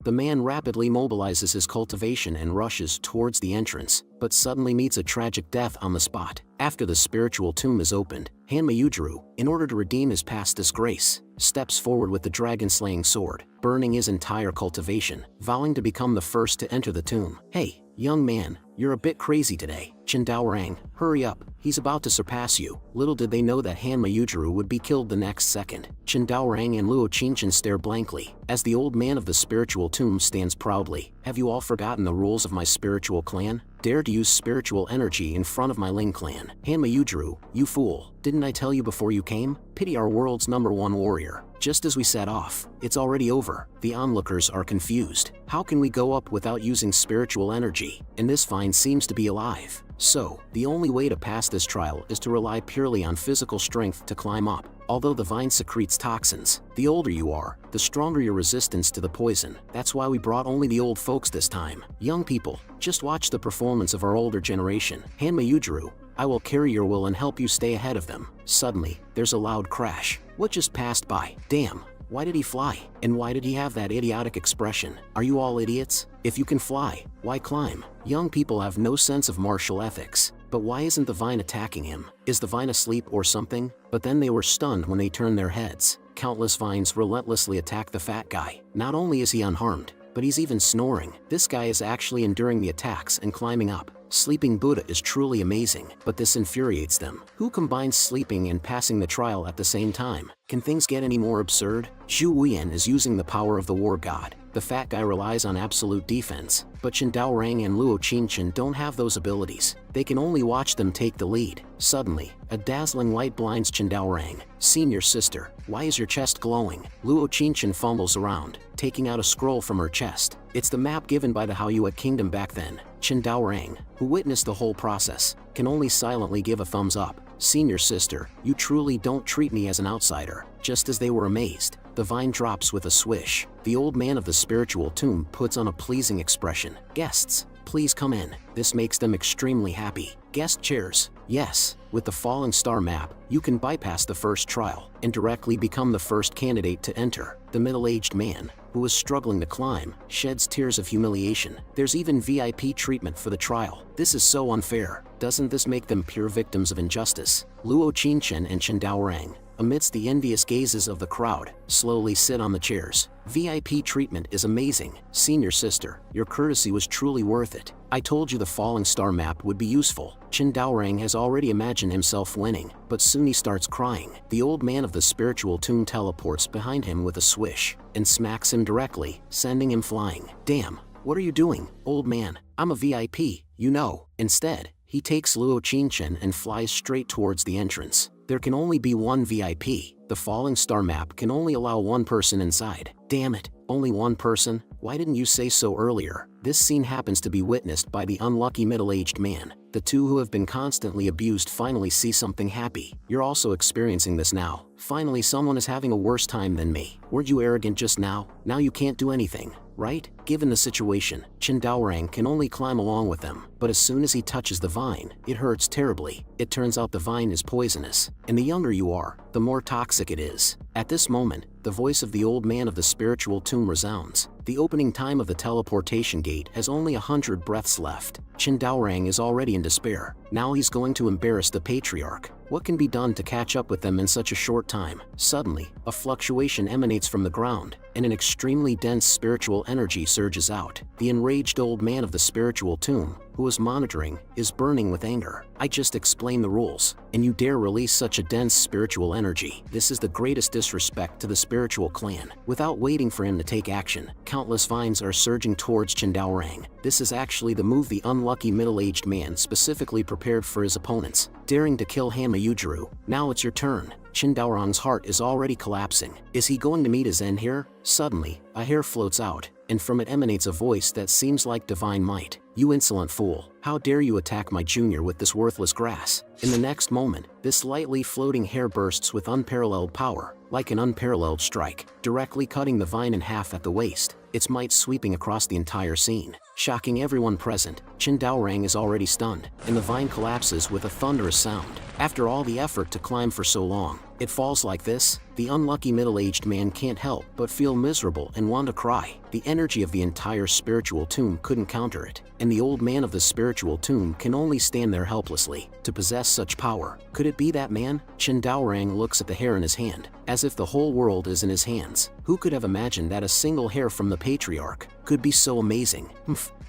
The man rapidly mobilizes his cultivation and rushes towards the entrance, but suddenly meets a tragic death on the spot. After the spiritual tomb is opened, Hanmayujuru, in order to redeem his past disgrace, steps forward with the dragon-slaying sword, burning his entire cultivation, vowing to become the first to enter the tomb. "Hey, young man, you're a bit crazy today. Chindaorang, hurry up, he's about to surpass you." Little did they know that Hanmayujuru would be killed the next second. Chindaorang and Luo Qinshan stare blankly, as the old man of the spiritual tomb stands proudly. "Have you all forgotten the rules of my spiritual clan? Dare to use spiritual energy in front of my Ling clan? Hanmayujuru, you fool, didn't I tell you before you came? Pity our world's #1 warrior." Just as we set off, it's already over. The onlookers are confused. How can we go up without using spiritual energy? And this vine seems to be alive. So, the only way to pass this trial is to rely purely on physical strength to climb up. Although the vine secretes toxins, the older you are, the stronger your resistance to the poison. That's why we brought only the old folks this time. Young people, just watch the performance of our older generation. Hanmayujuru, I will carry your will and help you stay ahead of them. Suddenly, there's a loud crash. What just passed by? Damn, why did he fly? And why did he have that idiotic expression? Are you all idiots? If you can fly, why climb? Young people have no sense of martial ethics. But why isn't the vine attacking him? Is the vine asleep or something? But then they were stunned when they turned their heads. Countless vines relentlessly attack the fat guy. Not only is he unharmed, but he's even snoring. This guy is actually enduring the attacks and climbing up. Sleeping Buddha is truly amazing, but this infuriates them. Who combines sleeping and passing the trial at the same time? Can things get any more absurd? Zhu Wuyan is using the power of the war god. The fat guy relies on absolute defense, but Chindaorang and Luo Qinshan don't have those abilities. They can only watch them take the lead. Suddenly, a dazzling light blinds Chindaorang. "Senior sister, why is your chest glowing?" Luo Qinshan fumbles around, taking out a scroll from her chest. It's the map given by the Haoyue kingdom back then. Chindaorang, who witnessed the whole process, can only silently give a thumbs up. "Senior sister, you truly don't treat me as an outsider." Just as they were amazed, the vine drops with a swish. The old man of the spiritual tomb puts on a pleasing expression. "Guests, please come in." This makes them extremely happy. Guest chairs. Yes, with the falling star map, you can bypass the first trial and directly become the first candidate to enter. The middle-aged man, who is struggling to climb, sheds tears of humiliation. There's even VIP treatment for the trial. This is so unfair. Doesn't this make them pure victims of injustice? Luo Qinshan and Chindaorang, amidst the envious gazes of the crowd, slowly sit on the chairs. "VIP treatment is amazing. Senior sister, your courtesy was truly worth it. I told you the falling star map would be useful." Chindaorang has already imagined himself winning, but soon he starts crying. The old man of the spiritual tomb teleports behind him with a swish, and smacks him directly, sending him flying. "Damn, what are you doing, old man? I'm a VIP, you know." Instead, he takes Luo Qinshan and flies straight towards the entrance. There can only be one VIP. The falling star map can only allow one person inside. Damn it, only one person? Why didn't you say so earlier? This scene happens to be witnessed by the unlucky middle-aged man. The two who have been constantly abused finally see something happy. "You're also experiencing this now. Finally someone is having a worse time than me. Weren't you arrogant just now? Now you can't do anything, right?" Given the situation, Chindaorang can only climb along with them, but as soon as he touches the vine, it hurts terribly. It turns out the vine is poisonous, and the younger you are, the more toxic it is. At this moment, the voice of the old man of the spiritual tomb resounds. The opening time of the teleportation gate has only 100 breaths left. Chindaorang is already in despair. Now he's going to embarrass the Patriarch. What can be done to catch up with them in such a short time? Suddenly, a fluctuation emanates from the ground, and an extremely dense spiritual energy surges out. The enraged old man of the spiritual tomb, who is monitoring, is burning with anger. "I just explained the rules, and you dare release such a dense spiritual energy. This is the greatest disrespect to the spiritual clan." Without waiting for him to take action, countless vines are surging towards Chindaorang. This is actually the move the unlucky middle-aged man specifically prepared for his opponents, daring to kill Hanmayujuru. Now it's your turn. Chindaorang's heart is already collapsing. Is he going to meet his end here? Suddenly, a hair floats out, and from it emanates a voice that seems like divine might. "You insolent fool, how dare you attack my junior with this worthless grass?" In the next moment, this lightly floating hair bursts with unparalleled power, like an unparalleled strike, directly cutting the vine in half at the waist, its might sweeping across the entire scene. Shocking everyone present, Chindaorang is already stunned, and the vine collapses with a thunderous sound. After all the effort to climb for so long, It falls like this. The unlucky middle-aged man can't help but feel miserable and want to cry. The energy of the entire spiritual tomb couldn't counter it, and the old man of the spiritual tomb can only stand there helplessly. To possess such power, could it be that man? Chen Daorang looks at the hair in his hand, as if the whole world is in his hands. Who could have imagined that a single hair from the Patriarch could be so amazing?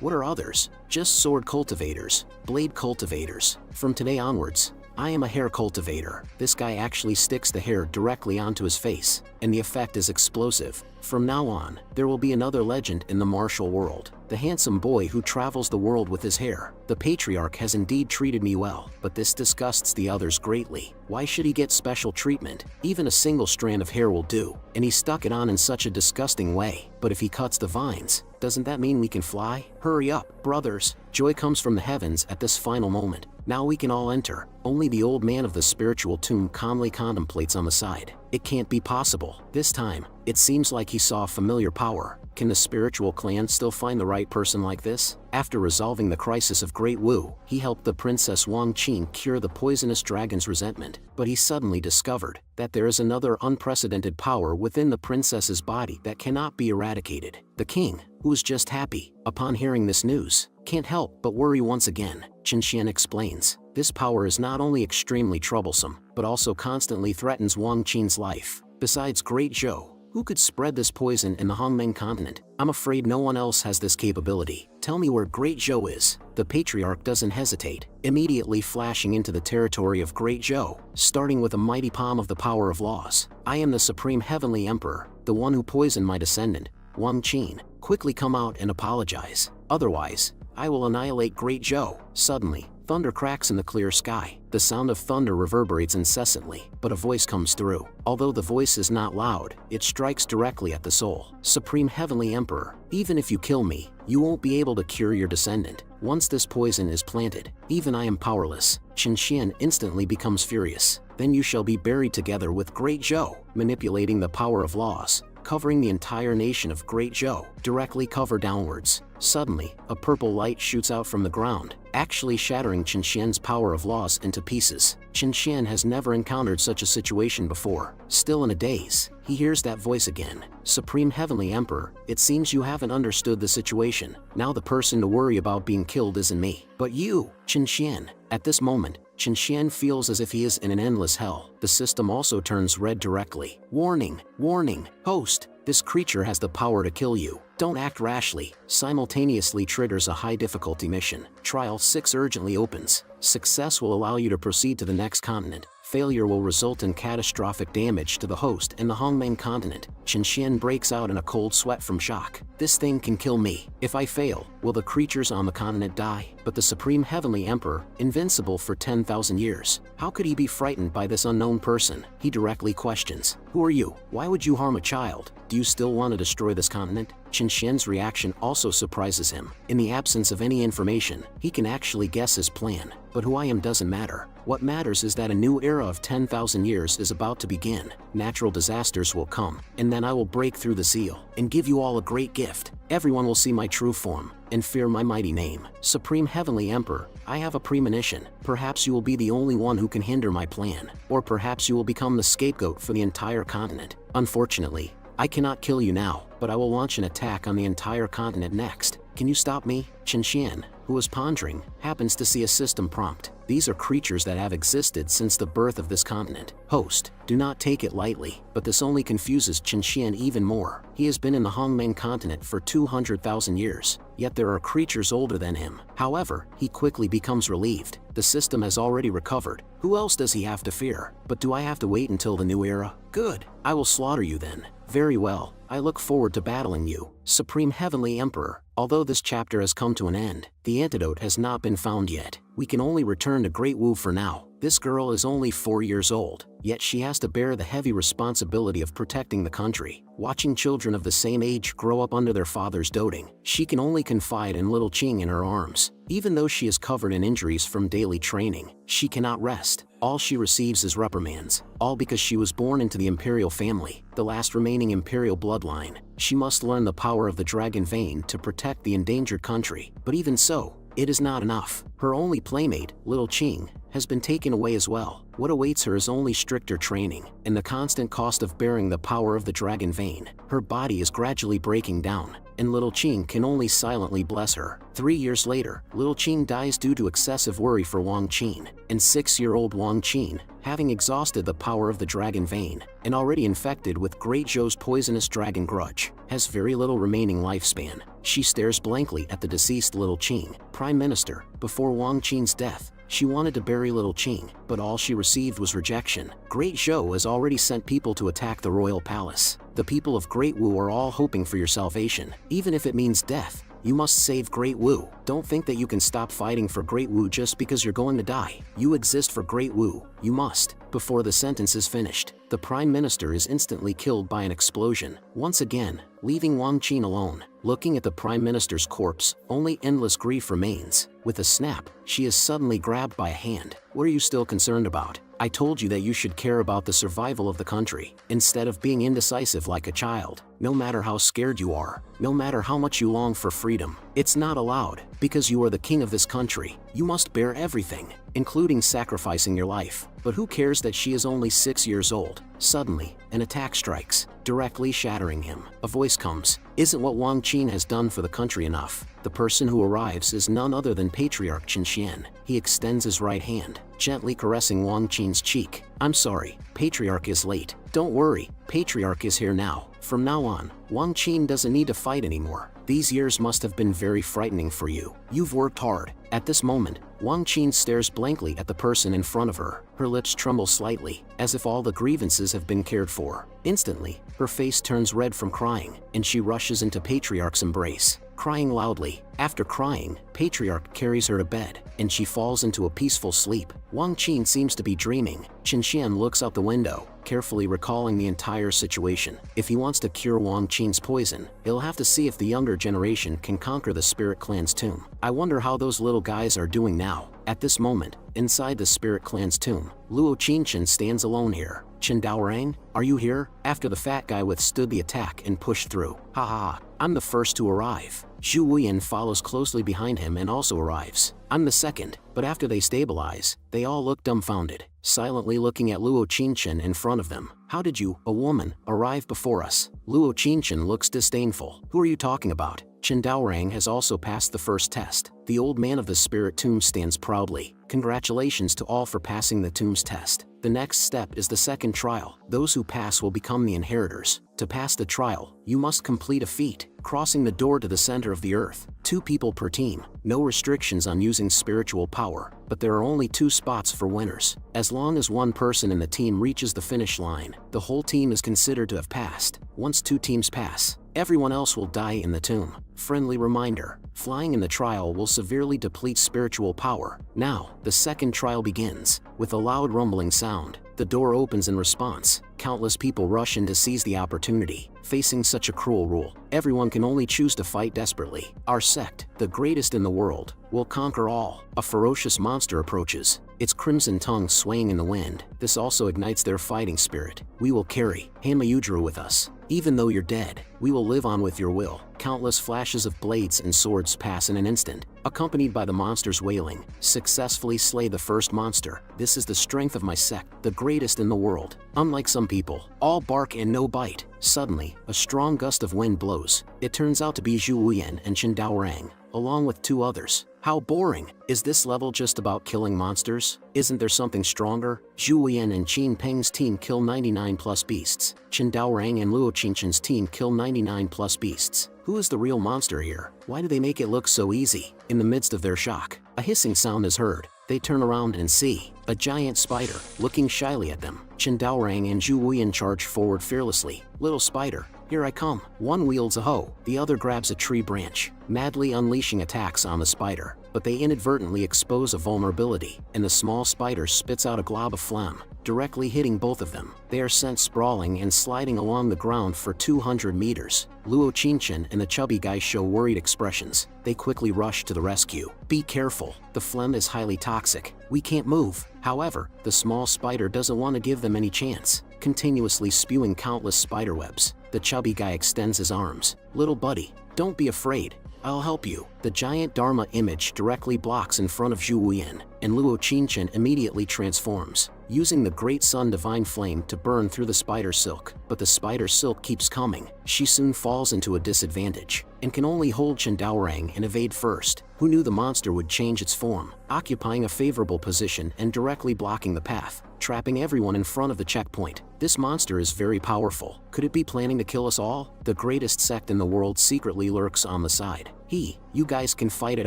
What are others? Just sword cultivators, blade cultivators. From today onwards, I am a hair cultivator. This guy actually sticks the hair directly onto his face, and the effect is explosive. From now on, there will be another legend in the martial world. The handsome boy who travels the world with his hair. The Patriarch has indeed treated me well, but this disgusts the others greatly. Why should he get special treatment? Even a single strand of hair will do, and he stuck it on in such a disgusting way. But if he cuts the vines, doesn't that mean we can fly? Hurry up, brothers. Joy comes from the heavens at this final moment. Now we can all enter. Only the old man of the spiritual tomb calmly contemplates on the side. It can't be possible. This time, it seems like he saw a familiar power. Can the spiritual clan still find the right person like this? After resolving the crisis of Great Wu, he helped the Princess Wang Qin cure the poisonous dragon's resentment. But he suddenly discovered that there is another unprecedented power within the princess's body that cannot be eradicated. The king, who was just happy upon hearing this news, can't help but worry once again. Chen Xian explains, this power is not only extremely troublesome, but also constantly threatens Wang Qin's life. Besides Great Zhou, who could spread this poison in the Hongmeng continent? I'm afraid no one else has this capability. Tell me where Great Zhou is. The Patriarch doesn't hesitate, immediately flashing into the territory of Great Zhou, starting with a mighty palm of the power of laws. I am the Supreme Heavenly Emperor, the one who poisoned my descendant, Wang Qin. Quickly come out and apologize. Otherwise, I will annihilate Great Zhou. Suddenly, thunder cracks in the clear sky. The sound of thunder reverberates incessantly, but a voice comes through. Although the voice is not loud, it strikes directly at the soul. Supreme Heavenly Emperor, even if you kill me, you won't be able to cure your descendant. Once this poison is planted, even I am powerless. Chen Xian instantly becomes furious. Then you shall be buried together with Great Zhou. Manipulating the power of laws, covering the entire nation of Great Zhou, directly cover downwards. Suddenly, a purple light shoots out from the ground, actually shattering Chen Xian's power of laws into pieces. Chen Xian has never encountered such a situation before. Still in a daze, he hears that voice again. Supreme Heavenly Emperor, it seems you haven't understood the situation. Now the person to worry about being killed isn't me, but you, Chen Xian. At this moment, Chen Xian feels as if he is in an endless hell. The system also turns red directly. Warning, warning, host, this creature has the power to kill you. Don't act rashly. Simultaneously triggers a high difficulty mission. Trial 6 urgently opens. Success will allow you to proceed to the next continent. Failure will result in catastrophic damage to the host and the Hongmeng continent. Chen Xian breaks out in a cold sweat from shock. This thing can kill me. If I fail, will the creatures on the continent die? But the Supreme Heavenly Emperor, invincible for 10,000 years, how could he be frightened by this unknown person? He directly questions, who are you? Why would you harm a child? Do you still want to destroy this continent? Chen Xian's reaction also surprises him. In the absence of any information, he can actually guess his plan. But who I am doesn't matter. What matters is that a new era of 10,000 years is about to begin. Natural disasters will come, and then I will break through the seal and give you all a great gift. Everyone will see my true form and fear my mighty name. Supreme Heavenly Emperor, I have a premonition. Perhaps you will be the only one who can hinder my plan, or perhaps you will become the scapegoat for the entire continent. Unfortunately, I cannot kill you now, but I will launch an attack on the entire continent next. Can you stop me? Chen Xian, who was pondering, happens to see a system prompt. These are creatures that have existed since the birth of this continent. Host, do not take it lightly, but this only confuses Chen Xian even more. He has been in the Hongmeng continent for 200,000 years, yet there are creatures older than him. However, he quickly becomes relieved. The system has already recovered. Who else does he have to fear? But do I have to wait until the new era? Good, I will slaughter you then. Very well, I look forward to battling you. Supreme Heavenly Emperor, although this chapter has come to an end, the antidote has not been found yet. We can only return to Great Wu for now. This girl is only 4 years old, yet she has to bear the heavy responsibility of protecting the country. Watching children of the same age grow up under their father's doting, she can only confide in little Qing in her arms. Even though she is covered in injuries from daily training, she cannot rest. All she receives is reprimands, all because she was born into the imperial family, the last remaining imperial bloodline. She must learn the power of the dragon vein to protect the endangered country. But even so, it is not enough. Her only playmate, little Qing, has been taken away as well. What awaits her is only stricter training, and the constant cost of bearing the power of the dragon vein. Her body is gradually breaking down, and little Qing can only silently bless her. 3 years later, little Qing dies due to excessive worry for Wang Qin, and 6-year-old Wang Qin, having exhausted the power of the dragon vein, and already infected with Great Zhou's poisonous dragon grudge, has very little remaining lifespan. She stares blankly at the deceased little Qing, Prime Minister. Before Wang Qin's death, she wanted to bury little Qing, but all she received was rejection. Great Zhou has already sent people to attack the royal palace. The people of Great Wu are all hoping for your salvation, even if it means death. You must save Great Wu. Don't think that you can stop fighting for Great Wu just because you're going to die. You exist for Great Wu. You must. Before the sentence is finished, the Prime Minister is instantly killed by an explosion, once again, leaving Wang Qin alone. Looking at the Prime Minister's corpse, only endless grief remains. With a snap, she is suddenly grabbed by a hand. What are you still concerned about? I told you that you should care about the survival of the country, instead of being indecisive like a child. No matter how scared you are, no matter how much you long for freedom, it's not allowed. Because you are the king of this country, you must bear everything, including sacrificing your life. But who cares that she is only 6 years old? Suddenly, an attack strikes, directly shattering him. A voice comes. Isn't what Wang Qin has done for the country enough? The person who arrives is none other than Patriarch Qinshian. He extends his right hand, gently caressing Wang Qin's cheek. I'm sorry, Patriarch is late. Don't worry, Patriarch is here now. From now on, Wang Qin doesn't need to fight anymore. These years must have been very frightening for you. You've worked hard. At this moment, Wang Qin stares blankly at the person in front of her. Her lips tremble slightly, as if all the grievances have been cared for. Instantly, her face turns red from crying, and she rushes into Patriarch's embrace, crying loudly. After crying, Patriarch carries her to bed, and she falls into a peaceful sleep. Wang Qin seems to be dreaming. Qinshian looks out the window, carefully recalling the entire situation. If he wants to cure Wang Qin's poison, he'll have to see if the younger generation can conquer the Spirit Clan's tomb. I wonder how those little guys are doing now. At this moment, inside the Spirit Clan's tomb, Luo Qinshan stands alone here. Chen Daorang, are you here? After the fat guy withstood the attack and pushed through. Haha, I'm the first to arrive. Zhu Wuyan follows closely behind him and also arrives. I'm the second, but after they stabilize, they all look dumbfounded, silently looking at Luo Qinshan in front of them. How did you, a woman, arrive before us? Luo Qinshan looks disdainful. Who are you talking about? Chen Daorang has also passed the first test. The old man of the spirit tomb stands proudly. Congratulations to all for passing the tomb's test. The next step is the second trial. Those who pass will become the inheritors. To pass the trial, you must complete a feat, crossing the door to the center of the earth. 2 people per team. No restrictions on using spiritual power, but there are only 2 spots for winners. As long as one person in the team reaches the finish line, the whole team is considered to have passed. Once 2 teams pass, everyone else will die in the tomb. Friendly reminder, flying in the trial will severely deplete spiritual power. Now, the second trial begins. With a loud rumbling sound, the door opens in response. Countless people rush in to seize the opportunity. Facing such a cruel rule, everyone can only choose to fight desperately. Our sect, the greatest in the world, will conquer all. A ferocious monster approaches, its crimson tongue swaying in the wind. This also ignites their fighting spirit. We will carry Hanmayudru with us. Even though you're dead, we will live on with your will. Countless flashes of blades and swords pass in an instant, accompanied by the monster's wailing. Successfully slay the first monster. This is the strength of my sect, the greatest in the world. Unlike some people, all bark and no bite. Suddenly, a strong gust of wind blows. It turns out to be Zhu Wuyan and Chen Daorang, along with 2 others. How boring! Is this level just about killing monsters? Isn't there something stronger? Zhu Wuyan and Qin Peng's team kill 99 plus beasts. Chen Daorang and Luo Qinshan's team kill 99 plus beasts. Who is the real monster here? Why do they make it look so easy? In the midst of their shock, a hissing sound is heard. They turn around and see a giant spider looking shyly at them. Chen Daorang and Zhu Wuyan charge forward fearlessly. Little spider, here I come. One wields a hoe, the other grabs a tree branch, madly unleashing attacks on the spider. But they inadvertently expose a vulnerability, and the small spider spits out a glob of phlegm, directly hitting both of them. They are sent sprawling and sliding along the ground for 200 meters. Luo Qinshan and the chubby guy show worried expressions. They quickly rush to the rescue. Be careful, the phlegm is highly toxic. We can't move. However, the small spider doesn't want to give them any chance, continuously spewing countless spiderwebs. The chubby guy extends his arms. Little buddy, don't be afraid. I'll help you. The giant Dharma image directly blocks in front of Zhu Wuyan, and Luo Qingchen immediately transforms, using the Great Sun Divine Flame to burn through the spider silk. But the spider silk keeps coming. She soon falls into a disadvantage, and can only hold Chen Daorang and evade first. Who knew the monster would change its form, occupying a favorable position and directly blocking the path, trapping everyone in front of the checkpoint? This monster is very powerful. Could it be planning to kill us all? The greatest sect in the world secretly lurks on the side. You guys can fight it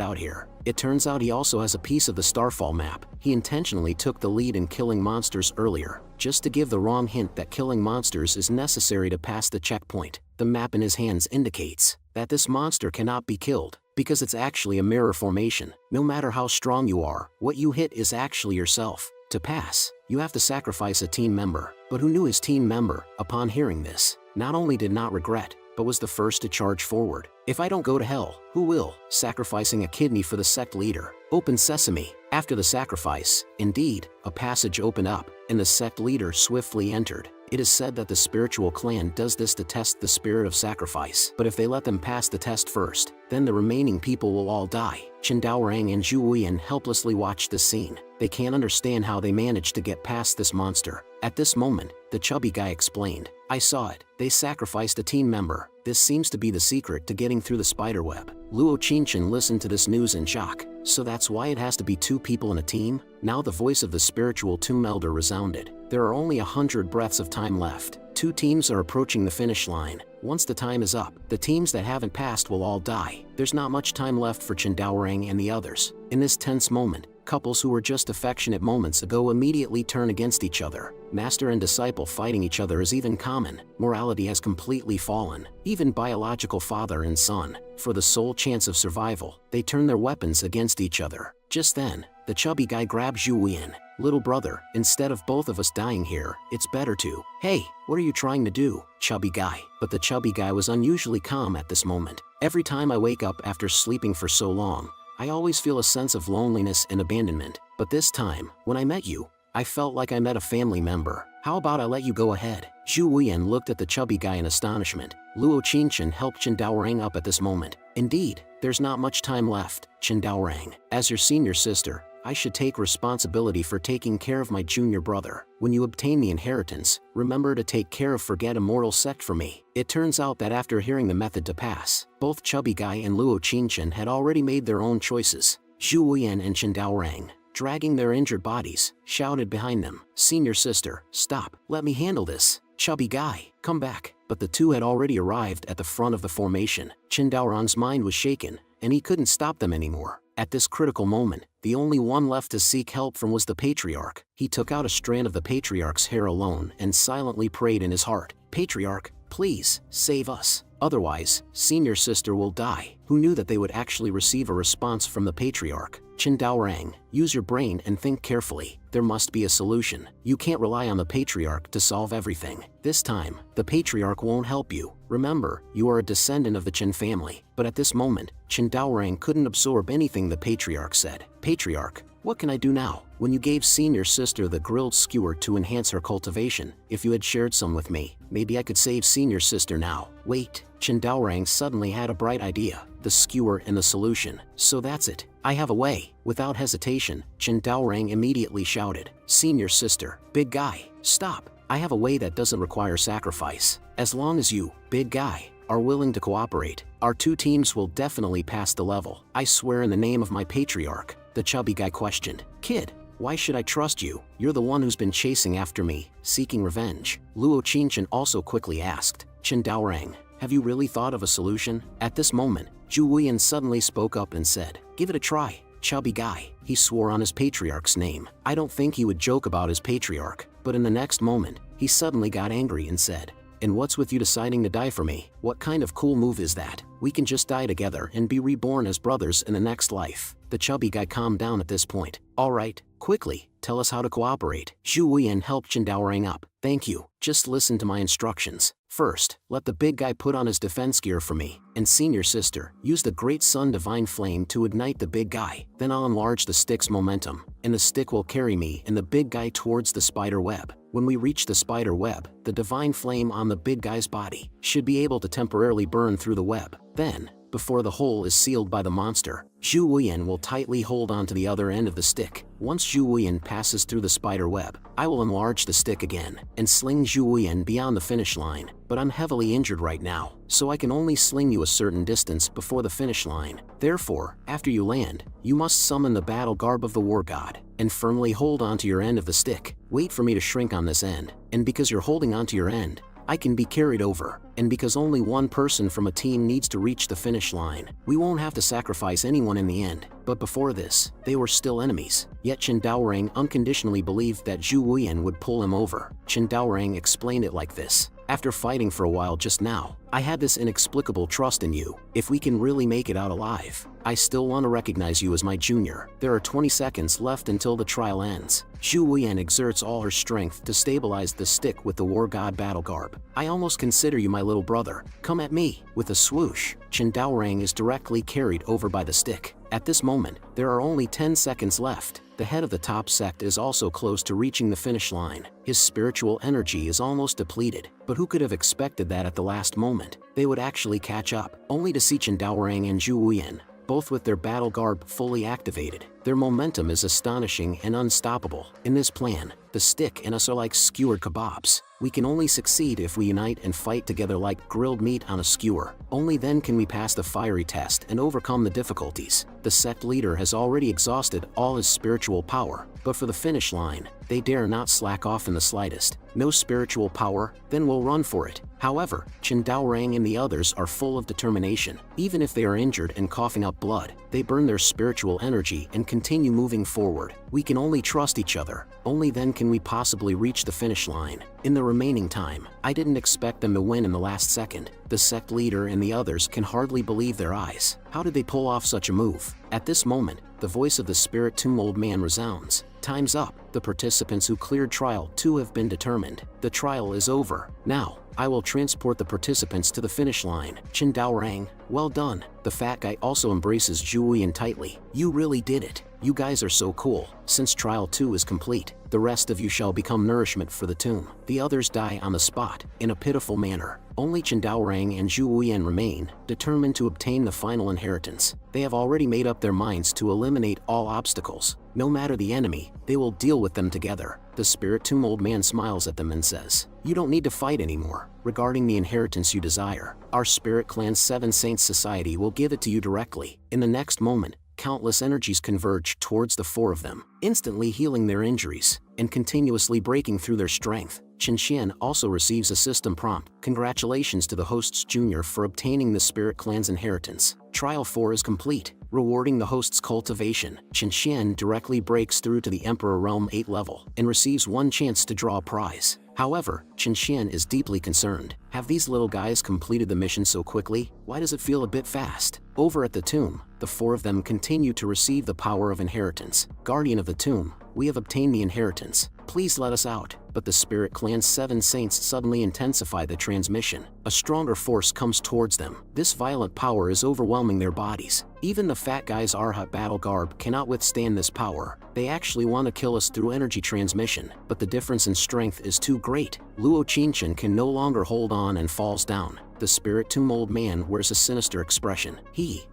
out here. It turns out he also has a piece of the Starfall map. He intentionally took the lead in killing monsters earlier, just to give the wrong hint that killing monsters is necessary to pass the checkpoint. The map in his hands indicates that this monster cannot be killed, because it's actually a mirror formation. No matter how strong you are, what you hit is actually yourself. To pass, you have to sacrifice a team member. But who knew his team member, upon hearing this, not only did not regret, but was the first to charge forward? If I don't go to hell, who will? Sacrificing a kidney for the sect leader. Open sesame. After the sacrifice, indeed, a passage opened up, and the sect leader swiftly entered. It is said that the spiritual clan does this to test the spirit of sacrifice. But if they let them pass the test first, then the remaining people will all die. Chen Daorang and Zhu Wuyan helplessly watch this scene. They can't understand how they managed to get past this monster. At this moment, the chubby guy explained, I saw it. They sacrificed a team member. This seems to be the secret to getting through the spider web. Luo Qingchen listened to this news in shock. So that's why it has to be 2 people in a team? Now the voice of the spiritual tomb elder resounded. There are only 100 breaths of time left. 2 teams are approaching the finish line. Once the time is up, the teams that haven't passed will all die. There's not much time left for Chen Daorang and the others. In this tense moment, couples who were just affectionate moments ago immediately turn against each other. Master and disciple fighting each other is even common. Morality has completely fallen. Even biological father and son, for the sole chance of survival, they turn their weapons against each other. Just then, the chubby guy grabs Zhu Wuyan. Little brother, instead of both of us dying here, it's better to. Hey, what are you trying to do, chubby guy? But the chubby guy was unusually calm at this moment. Every time I wake up after sleeping for so long, I always feel a sense of loneliness and abandonment. But this time, when I met you, I felt like I met a family member. How about I let you go ahead? Zhu Wuyan looked at the chubby guy in astonishment. Luo Qingchen helped Chen Daorang up at this moment. Indeed, there's not much time left, Chen Daorang. As your senior sister, I should take responsibility for taking care of my junior brother. When you obtain the inheritance, remember to take care of Forget Immortal Sect for me. It turns out that after hearing the method to pass, both Chubby Guy and Luo Qingchen had already made their own choices. Zhu Wuyan and Chen Daorang, dragging their injured bodies, shouted behind them, Senior sister, stop, let me handle this. Chubby Guy, come back. But the two had already arrived at the front of the formation. Chen Daorang's mind was shaken, and he couldn't stop them anymore. At this critical moment, the only one left to seek help from was the Patriarch. He took out a strand of the Patriarch's hair alone and silently prayed in his heart, Patriarch, please, save us. Otherwise, senior sister will die. Who knew that they would actually receive a response from the Patriarch? Chen Daorang, use your brain and think carefully. There must be a solution. You can't rely on the Patriarch to solve everything. This time, the Patriarch won't help you. Remember, you are a descendant of the Chen family. But at this moment, Chen Daorang couldn't absorb anything the Patriarch said. Patriarch, what can I do now? When you gave senior sister the grilled skewer to enhance her cultivation, if you had shared some with me, maybe I could save senior sister now. Wait, Chen Daorang suddenly had a bright idea. The skewer and the solution. So that's it. I have a way. Without hesitation, Chen Daorang immediately shouted, Senior sister, big guy, stop. I have a way that doesn't require sacrifice. As long as you, big guy, are willing to cooperate, our two teams will definitely pass the level. I swear in the name of my Patriarch. The chubby guy questioned, Kid, why should I trust you? You're the one who's been chasing after me, seeking revenge. Luo Qingchen also quickly asked, Chen Daorang, have you really thought of a solution? At this moment, Zhu Wuyan suddenly spoke up and said, Give it a try, chubby guy. He swore on his Patriarch's name. I don't think he would joke about his Patriarch, but in the next moment, he suddenly got angry and said, And what's with you deciding to die for me? What kind of cool move is that? We can just die together and be reborn as brothers in the next life. The chubby guy calmed down at this point. Alright, quickly, tell us how to cooperate. Zhu Wuyan helped Chen Daorang up. Thank you, just listen to my instructions. First, let the big guy put on his defense gear for me. And senior sister, use the Great Sun Divine Flame to ignite the big guy. Then I'll enlarge the stick's momentum, and the stick will carry me and the big guy towards the spider web. When we reach the spider web, the divine flame on the big guy's body should be able to temporarily burn through the web. Then, before the hole is sealed by the monster, Zhu Wuyan will tightly hold onto the other end of the stick. Once Zhu Wuyan passes through the spider web, I will enlarge the stick again and sling Zhu Wuyan beyond the finish line. But I'm heavily injured right now, so I can only sling you a certain distance before the finish line. Therefore, after you land, you must summon the battle garb of the war god and firmly hold onto your end of the stick. Wait for me to shrink on this end, and because you're holding onto your end, I can be carried over, and because only one person from a team needs to reach the finish line, we won't have to sacrifice anyone in the end. But before this, they were still enemies. Yet Chen Daorang unconditionally believed that Zhu Wuyan would pull him over. Chen Daorang explained it like this: after fighting for a while just now, I had this inexplicable trust in you. If we can really make it out alive, I still want to recognize you as my junior. There are 20 seconds left until the trial ends. Zhu Wuyan exerts all her strength to stabilize the stick with the war god battle garb. I almost consider you my little brother. Come at me. With a swoosh, Chen Daorang is directly carried over by the stick. At this moment, there are only 10 seconds left. The head of the top sect is also close to reaching the finish line. His spiritual energy is almost depleted, but who could have expected that at the last moment they would actually catch up, only to see Chen Daorang and Zhu Wuyan, both with their battle garb fully activated. Their momentum is astonishing and unstoppable. In this plan, the stick and us are like skewered kebabs. We can only succeed if we unite and fight together like grilled meat on a skewer. Only then can we pass the fiery test and overcome the difficulties. The sect leader has already exhausted all his spiritual power, but for the finish line, they dare not slack off in the slightest. No spiritual power? Then we'll run for it. However, Chen Daorang and the others are full of determination. Even if they are injured and coughing up blood, they burn their spiritual energy and continue moving forward. We can only trust each other. Only then can we possibly reach the finish line. In the remaining time, I didn't expect them to win in the last second. The sect leader and the others can hardly believe their eyes. How did they pull off such a move? At this moment, the voice of the spirit tomb old man resounds. Time's up. The participants who cleared Trial 2 have been determined. The trial is over. Now, I will transport the participants to the finish line. Chen Daorang, well done. The fat guy also embraces Zhu Wuyan tightly. You really did it. You guys are so cool. Since Trial 2 is complete, the rest of you shall become nourishment for the tomb. The others die on the spot, in a pitiful manner. Only Chen Daorang and Zhu Wuyan remain, determined to obtain the final inheritance. They have already made up their minds to eliminate all obstacles. No matter the enemy, they will deal with them together. The spirit tomb old man smiles at them and says, you don't need to fight anymore. Regarding the inheritance you desire, our spirit clan's 7 Saints Society will give it to you directly. In the next moment, countless energies converge towards the 4 of them, instantly healing their injuries and continuously breaking through their strength. Chen Xian also receives a system prompt. Congratulations to the hosts junior for obtaining the spirit clan's inheritance. Trial 4 is complete, rewarding the host's cultivation. Chen Xian directly breaks through to the Emperor Realm 8 level and receives 1 chance to draw a prize. However, Chen Xian is deeply concerned. Have these little guys completed the mission so quickly? Why does it feel a bit fast? Over at the tomb, the 4 of them continue to receive the power of inheritance. Guardian of the tomb, we have obtained the inheritance. Please let us out. But the spirit clan's 7 saints suddenly intensify the transmission. A stronger force comes towards them. This violent power is overwhelming their bodies. Even the fat guy's Arhat battle garb cannot withstand this power. They actually want to kill us through energy transmission, but the difference in strength is too great. Luo Qinshan can no longer hold on and falls down. The spirit tomb old man wears a sinister expression.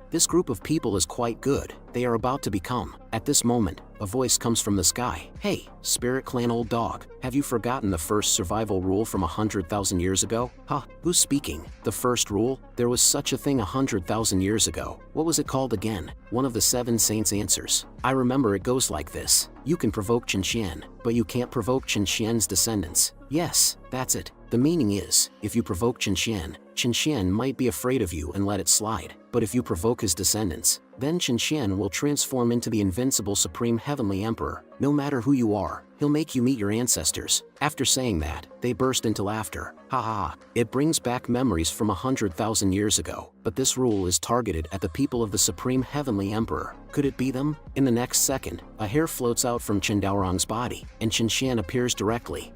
This group of people is quite good. They are about to become. At this moment, a voice comes from the sky. Hey, spirit clan old dog, have you forgotten the first survival rule from 100,000 years ago? Huh, who's speaking? The first rule? There was such a thing 100,000 years ago. What was it called again? One of the 7 saints answers. I remember it goes like this. You can provoke Chen Xian, but you can't provoke Chen Xian's descendants. Yes, that's it. The meaning is, if you provoke Chen Xian might be afraid of you and let it slide. But if you provoke his descendants, then Chen Xian will transform into the invincible Supreme Heavenly Emperor. No matter who you are, he'll make you meet your ancestors. After saying that, they burst into laughter. Ha ha. It brings back memories from 100,000 years ago. But this rule is targeted at the people of the Supreme Heavenly Emperor. Could it be them? In the next second, a hair floats out from Chen Daorang's body, and Chen Xian appears directly.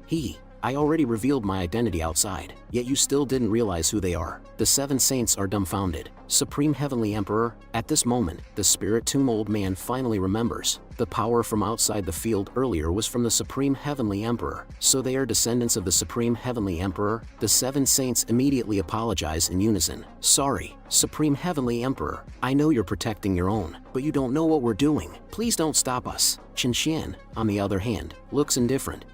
I already revealed my identity outside, yet you still didn't realize who they are. The 7 saints are dumbfounded. Supreme Heavenly Emperor, at this moment, the spirit tomb old man finally remembers. The power from outside the field earlier was from the Supreme Heavenly Emperor, so they are descendants of the Supreme Heavenly Emperor. The 7 saints immediately apologize in unison. Sorry, Supreme Heavenly Emperor, I know you're protecting your own, but you don't know what we're doing. Please don't stop us. Qinshan, on the other hand, looks indifferent.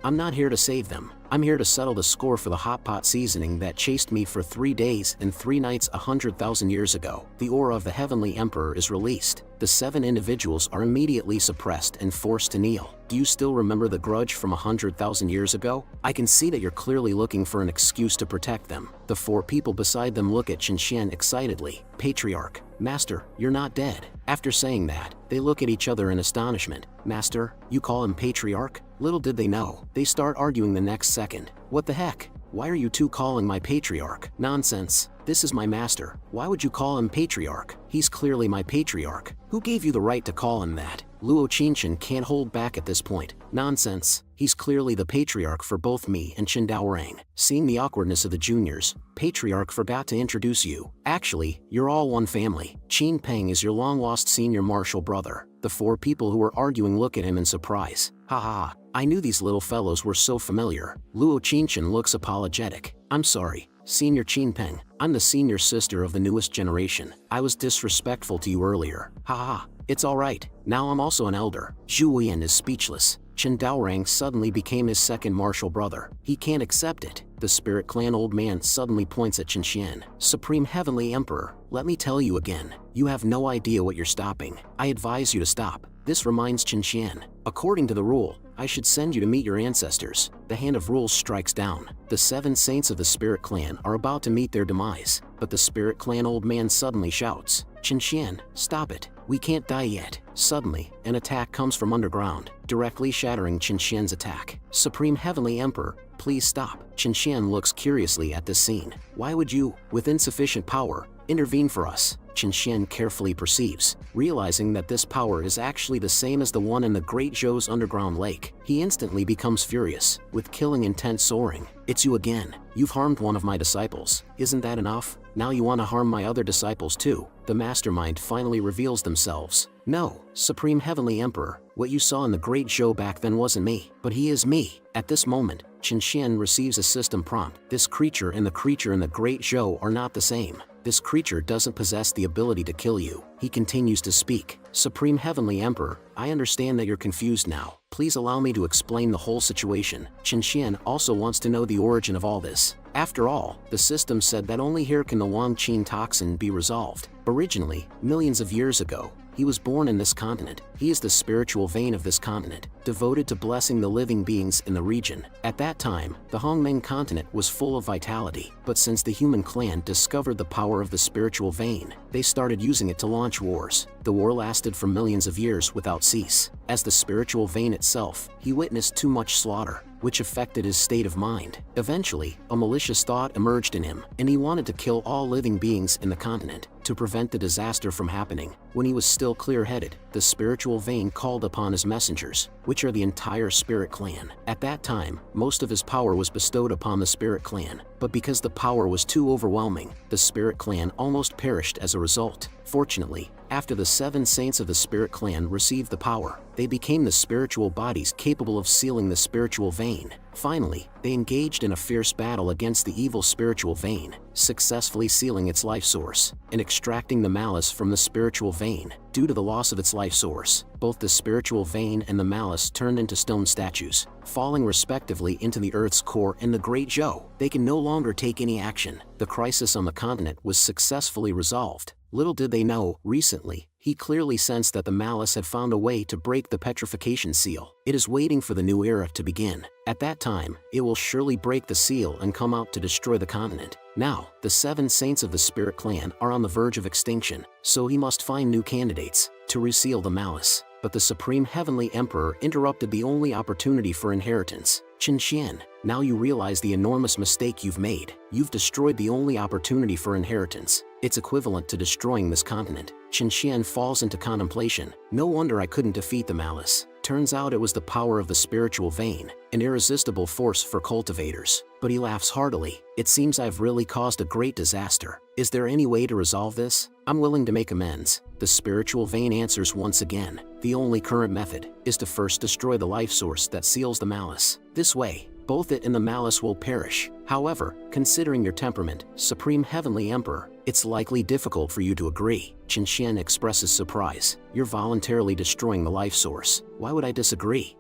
I'm not here to save them. I'm here to settle the score for the hot pot seasoning that chased me for 3 days and 3 nights 100,000 years ago. The aura of the Heavenly Emperor is released. The 7 individuals are immediately suppressed and forced to kneel. Do you still remember the grudge from 100,000 years ago? I can see that you're clearly looking for an excuse to protect them. The 4 people beside them look at Qinshan excitedly. Patriarch, Master, you're not dead. After saying that, they look at each other in astonishment. Master, you call him Patriarch? Little did they know, they start arguing the next second. What the heck? Why are you two calling my Patriarch? Nonsense. This is my master. Why would you call him Patriarch? He's clearly my Patriarch. Who gave you the right to call him that? Luo Qinshan can't hold back at this point. Nonsense. He's clearly the Patriarch for both me and Chen Daorang. Seeing the awkwardness of the juniors, Patriarch forgot to introduce you. Actually, you're all one family. Qin Peng is your long-lost senior martial brother. The 4 people who are arguing look at him in surprise. Haha, I knew these little fellows were so familiar. Luo Qinshan looks apologetic. I'm sorry, Senior Qin Peng. I'm the senior sister of the newest generation. I was disrespectful to you earlier. Haha, it's alright. Now I'm also an elder. Zhu Weyan is speechless. Chen Daorang suddenly became his second martial brother. He can't accept it. The Spirit Clan old man suddenly points at Qinshan. Supreme Heavenly Emperor, let me tell you again. You have no idea what you're stopping. I advise you to stop. This reminds Qinshan. According to the rule, I should send you to meet your ancestors. The hand of rules strikes down. The 7 saints of the Spirit Clan are about to meet their demise, but the Spirit Clan old man suddenly shouts, Qinshan, stop it. We can't die yet. Suddenly, an attack comes from underground, directly shattering Qinshan's attack. Supreme Heavenly Emperor, please stop. Qinshan looks curiously at this scene. Why would you, with insufficient power, intervene for us? Qinshan carefully perceives, realizing that this power is actually the same as the one in the Great Zhou's underground lake. He instantly becomes furious, with killing intent soaring. It's you again. You've harmed one of my disciples. Isn't that enough? Now you want to harm my other disciples too. The mastermind finally reveals themselves. No, Supreme Heavenly Emperor, what you saw in the Great Zhou back then wasn't me, but he is me. At this moment, Qinshan receives a system prompt. This creature and the creature in the Great Zhou are not the same. This creature doesn't possess the ability to kill you. He continues to speak. Supreme Heavenly Emperor, I understand that you're confused now. Please allow me to explain the whole situation. Qinshan also wants to know the origin of all this. After all, the system said that only here can the Wang Qin toxin be resolved. Originally, millions of years ago, he was born in this continent. He is the spiritual vein of this continent, devoted to blessing the living beings in the region. At that time, the Hongmeng continent was full of vitality, but since the human clan discovered the power of the spiritual vein, they started using it to launch wars. The war lasted for millions of years without cease. As the spiritual vein itself, he witnessed too much slaughter, which affected his state of mind. Eventually, a malicious thought emerged in him, and he wanted to kill all living beings in the continent to prevent the disaster from happening. When he was still clear-headed, the spiritual vein called upon his messengers, which are the entire Spirit Clan. At that time, most of his power was bestowed upon the Spirit Clan, but because the power was too overwhelming, the Spirit Clan almost perished as a result. Fortunately, after the 7 saints of the Spirit Clan received the power, they became the spiritual bodies capable of sealing the spiritual vein. Finally, they engaged in a fierce battle against the evil spiritual vein, successfully sealing its life source and extracting the malice from the spiritual vein. Due to the loss of its life source, both the spiritual vein and the malice turned into stone statues, falling respectively into the Earth's core and the Great Zhou. They can no longer take any action. The crisis on the continent was successfully resolved. Little did they know, recently, he clearly sensed that the malice had found a way to break the petrification seal. It is waiting for the new era to begin. At that time, it will surely break the seal and come out to destroy the continent. Now, the 7 saints of the Spirit Clan are on the verge of extinction, so he must find new candidates to reseal the malice. But the Supreme Heavenly Emperor interrupted the only opportunity for inheritance. Qinshan, now you realize the enormous mistake you've made. You've destroyed the only opportunity for inheritance. It's equivalent to destroying this continent. Qinshan falls into contemplation. No wonder I couldn't defeat the malice. Turns out it was the power of the spiritual vein, an irresistible force for cultivators. But he laughs heartily. It seems I've really caused a great disaster. Is there any way to resolve this? I'm willing to make amends. The spiritual vein answers once again. The only current method is to first destroy the life source that seals the malice. This way, both it and the malice will perish. However, considering your temperament, Supreme Heavenly Emperor, it's likely difficult for you to agree. Qin Xian expresses surprise. You're voluntarily destroying the life source. Why would I disagree?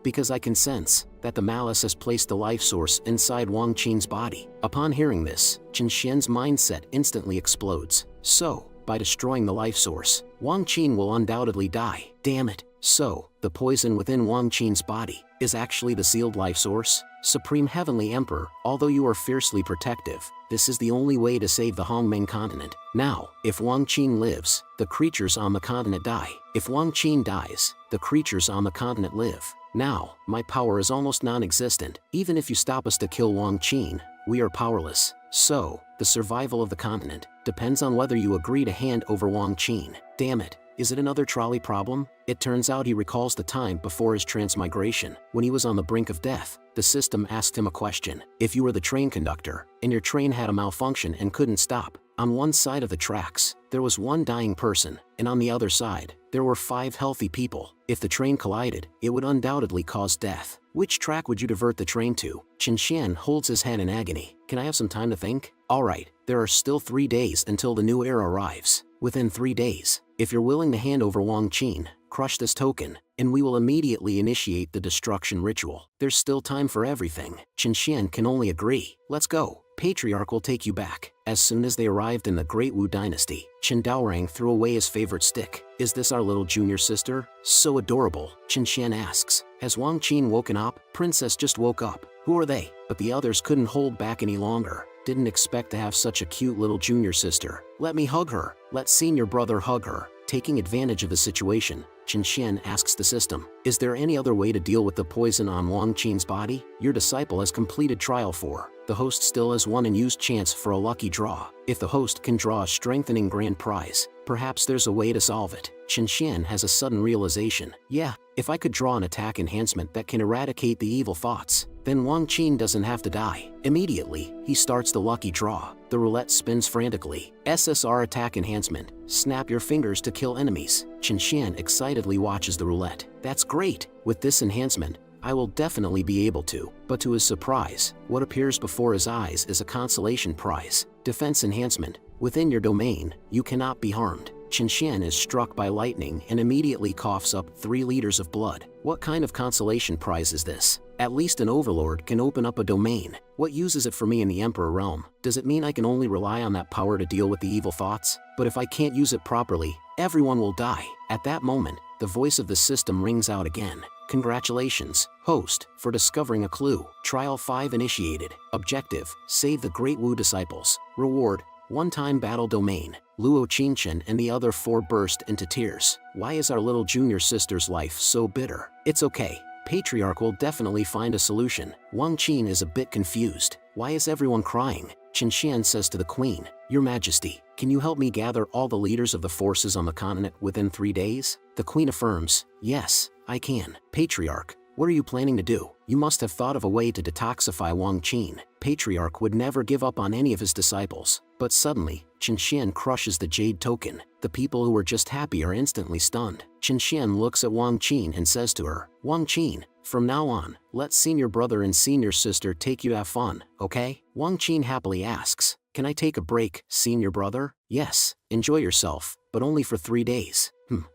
Because I can sense that the malice has placed the life source inside Wang Qin's body. Upon hearing this, Qin Xian's mindset instantly explodes. So, by destroying the life source, Wang Qin will undoubtedly die. Damn it. So, the poison within Wang Qin's body is actually the sealed life source? Supreme Heavenly Emperor, although you are fiercely protective, this is the only way to save the Hongmeng continent. Now, if Wang Qin lives, the creatures on the continent die. If Wang Qin dies, the creatures on the continent live. Now, my power is almost non-existent. Even if you stop us to kill Wang Qin, we are powerless. So, the survival of the continent depends on whether you agree to hand over Wang Qin. Damn it. Is it another trolley problem? It turns out he recalls the time before his transmigration. When he was on the brink of death, the system asked him a question. If you were the train conductor, and your train had a malfunction and couldn't stop, on one side of the tracks, there was one dying person, and on the other side, there were 5 healthy people. If the train collided, it would undoubtedly cause death. Which track would you divert the train to? Qin Xian holds his head in agony. Can I have some time to think? Alright, there are still 3 days until the new era arrives. Within 3 days, if you're willing to hand over Wang Qin, crush this token, and we will immediately initiate the destruction ritual. There's still time for everything. Qin Xian can only agree. Let's go. Patriarch will take you back. As soon as they arrived in the Great Wu Dynasty, Qin Daorang threw away his favorite stick. Is this our little junior sister? So adorable. Qin Xian asks. Has Wang Qin woken up? Princess just woke up. Who are they? But the others couldn't hold back any longer. Didn't expect to have such a cute little junior sister. Let me hug her. Let senior brother hug her. Taking advantage of the situation, Qin Xian asks the system, is there any other way to deal with the poison on Wang Qin's body? Your disciple has completed trial 4. The host still has one unused chance for a lucky draw. If the host can draw a strengthening grand prize, perhaps there's a way to solve it. Qin Xian has a sudden realization. Yeah, if I could draw an attack enhancement that can eradicate the evil thoughts, then Wang Qin doesn't have to die. Immediately, he starts the lucky draw. The roulette spins frantically. SSR attack enhancement. Snap your fingers to kill enemies. Qin Xian excitedly watches the roulette. That's great. With this enhancement, I will definitely be able to. But to his surprise, what appears before his eyes is a consolation prize. Defense enhancement. Within your domain, you cannot be harmed. Qin Xian is struck by lightning and immediately coughs up 3 liters of blood. What kind of consolation prize is this? At least an overlord can open up a domain. What use is it for me in the Emperor realm? Does it mean I can only rely on that power to deal with the evil thoughts? But if I can't use it properly, everyone will die. At that moment, the voice of the system rings out again. Congratulations, host, for discovering a clue. Trial 5 initiated. Objective, save the Great Wu disciples. Reward, one-time battle domain. Luo Qinchen and the other 4 burst into tears. Why is our little junior sister's life so bitter? It's okay. Patriarch will definitely find a solution. Wang Qin is a bit confused. Why is everyone crying? Qin Xian says to the queen, Your Majesty, can you help me gather all the leaders of the forces on the continent within 3 days? The queen affirms, yes, I can. Patriarch, what are you planning to do? You must have thought of a way to detoxify Wang Qin. Patriarch would never give up on any of his disciples. But suddenly, Qin Xian crushes the jade token. The people who were just happy are instantly stunned. Qin Xian looks at Wang Qin and says to her, Wang Qin, from now on, let senior brother and senior sister take you to have fun, okay? Wang Qin happily asks, can I take a break, senior brother? Yes, enjoy yourself, but only for 3 days.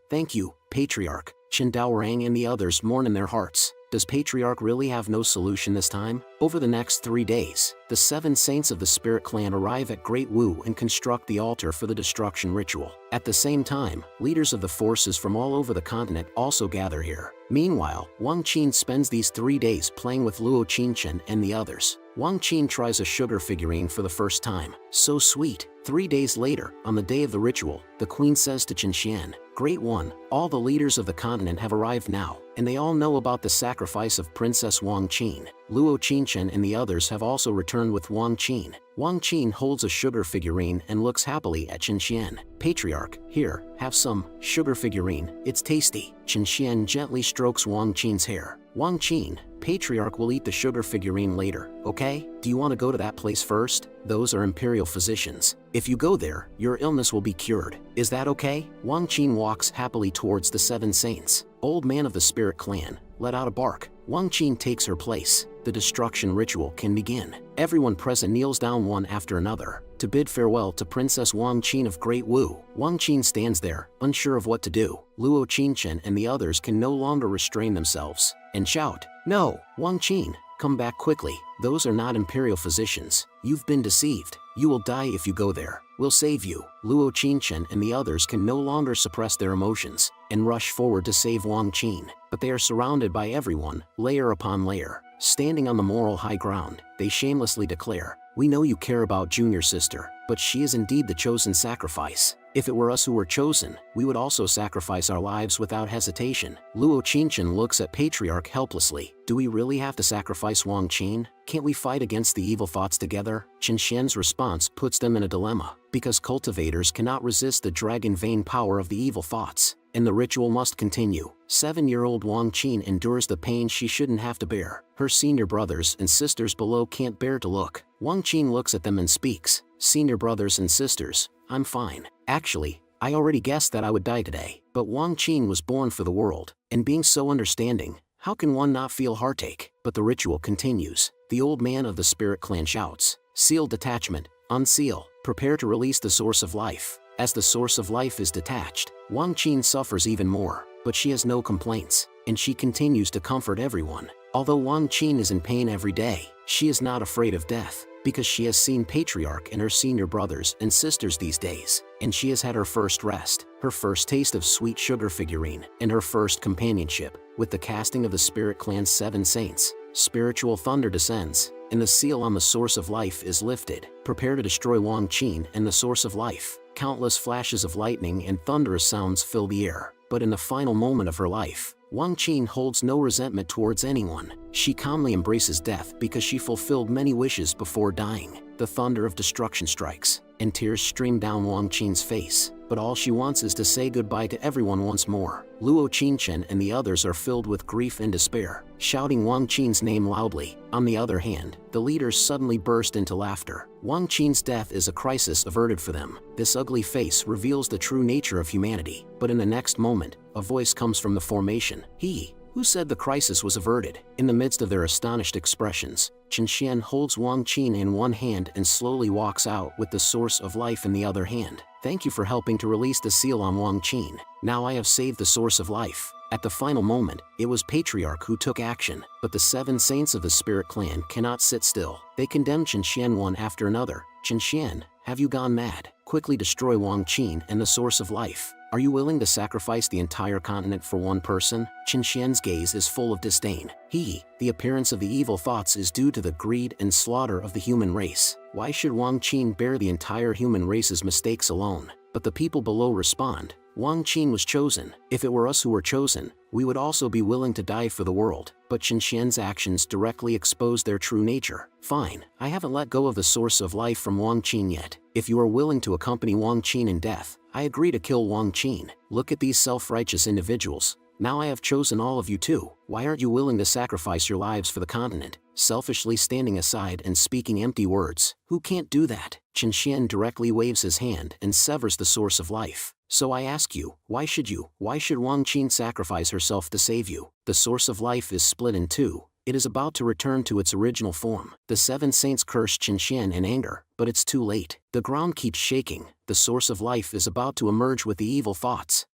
Thank you, Patriarch. Qin Daorang and the others mourn in their hearts. Does Patriarch really have no solution this time? Over the next 3 days, the 7 saints of the Spirit Clan arrive at Great Wu and construct the altar for the destruction ritual. At the same time, leaders of the forces from all over the continent also gather here. Meanwhile, Wang Qin spends these 3 days playing with Luo Qinchen and the others. Wang Qin tries a sugar figurine for the first time. So sweet. 3 days later, on the day of the ritual, the queen says to Qin Xian, "Great one, all the leaders of the continent have arrived now, and they all know about the sacrifice of Princess Wang Qin. Luo Qinchen and the others have also returned with Wang Qin." Wang Qin holds a sugar figurine and looks happily at Qin Xian. "Patriarch, here, have some sugar figurine, it's tasty." Qin Xian gently strokes Wang Qin's hair. "Wang Qin, Patriarch will eat the sugar figurine later, okay? Do you want to go to that place first? Those are imperial physicians. If you go there, your illness will be cured. Is that okay?" Wang Qin walks happily towards the 7 saints. Old man of the spirit clan, let out a bark. Wang Qin takes her place. The destruction ritual can begin. Everyone present kneels down one after another to bid farewell to Princess Wang Qin of Great Wu. Wang Qin stands there, unsure of what to do. Luo Qinchen and the others can no longer restrain themselves and shout, "No, Wang Qin, come back quickly. Those are not imperial physicians. You've been deceived. You will die if you go there. We'll save you." Luo Qinchen and the others can no longer suppress their emotions and rush forward to save Wang Qin, but they are surrounded by everyone, layer upon layer. Standing on the moral high ground, they shamelessly declare, "We know you care about junior sister, but she is indeed the chosen sacrifice. If it were us who were chosen, we would also sacrifice our lives without hesitation." Luo Qinchen looks at Patriarch helplessly. "Do we really have to sacrifice Wang Qin? Can't we fight against the evil thoughts together?" Qin Xian's response puts them in a dilemma, because cultivators cannot resist the dragon vein power of the evil thoughts, and the ritual must continue. 7-year-old Wang Qin endures the pain she shouldn't have to bear. Her senior brothers and sisters below can't bear to look. Wang Qin looks at them and speaks, "Senior brothers and sisters, I'm fine. Actually, I already guessed that I would die today. But Wang Qin was born for the world, and being so understanding, how can one not feel heartache?" But the ritual continues. The old man of the spirit clan shouts, "Seal detachment, unseal, prepare to release the source of life." As the source of life is detached, Wang Qin suffers even more, but she has no complaints, and she continues to comfort everyone. Although Wang Qin is in pain every day, she is not afraid of death, because she has seen Patriarch and her senior brothers and sisters these days, and she has had her first rest, her first taste of sweet sugar figurine, and her first companionship. With the casting of the spirit clan's 7 saints, spiritual thunder descends, and the seal on the source of life is lifted. Prepare to destroy Wang Qin and the source of life. Countless flashes of lightning and thunderous sounds fill the air, but in the final moment of her life, Wang Qin holds no resentment towards anyone. She calmly embraces death because she fulfilled many wishes before dying. The thunder of destruction strikes, and tears stream down Wang Qin's face, but all she wants is to say goodbye to everyone once more. Luo Qinchen and the others are filled with grief and despair, shouting Wang Qin's name loudly. On the other hand, the leaders suddenly burst into laughter. Wang Qin's death is a crisis averted for them. This ugly face reveals the true nature of humanity, but in the next moment, a voice comes from the formation. "He who said the crisis was averted?" In the midst of their astonished expressions, Qin Xian holds Wang Qin in one hand and slowly walks out with the source of life in the other hand. "Thank you for helping to release the seal on Wang Qin. Now I have saved the source of life." At the final moment, it was Patriarch who took action, but the 7 saints of the spirit clan cannot sit still. They condemn Qin Xian one after another. "Qin Xian, have you gone mad? Quickly destroy Wang Qin and the source of life. Are you willing to sacrifice the entire continent for one person?" Qin Xian's gaze is full of disdain. The appearance of the evil thoughts is due to the greed and slaughter of the human race. Why should Wang Qin bear the entire human race's mistakes alone? But the people below respond, "Wang Qin was chosen. If it were us who were chosen, we would also be willing to die for the world." But Qin Xian's actions directly expose their true nature. "Fine, I haven't let go of the source of life from Wang Qin yet. If you are willing to accompany Wang Qin in death, I agree to kill Wang Qin. Look at these self-righteous individuals. Now I have chosen all of you too. Why aren't you willing to sacrifice your lives for the continent?" Selfishly standing aside and speaking empty words. "Who can't do that?" Qin Xian directly waves his hand and severs the source of life. "So I ask you, why should you? Why should Wang Qin sacrifice herself to save you?" The source of life is split in two. It is about to return to its original form. The 7 saints curse Qin Xian in anger, but it's too late. The ground keeps shaking. The source of life is about to emerge with the evil thoughts.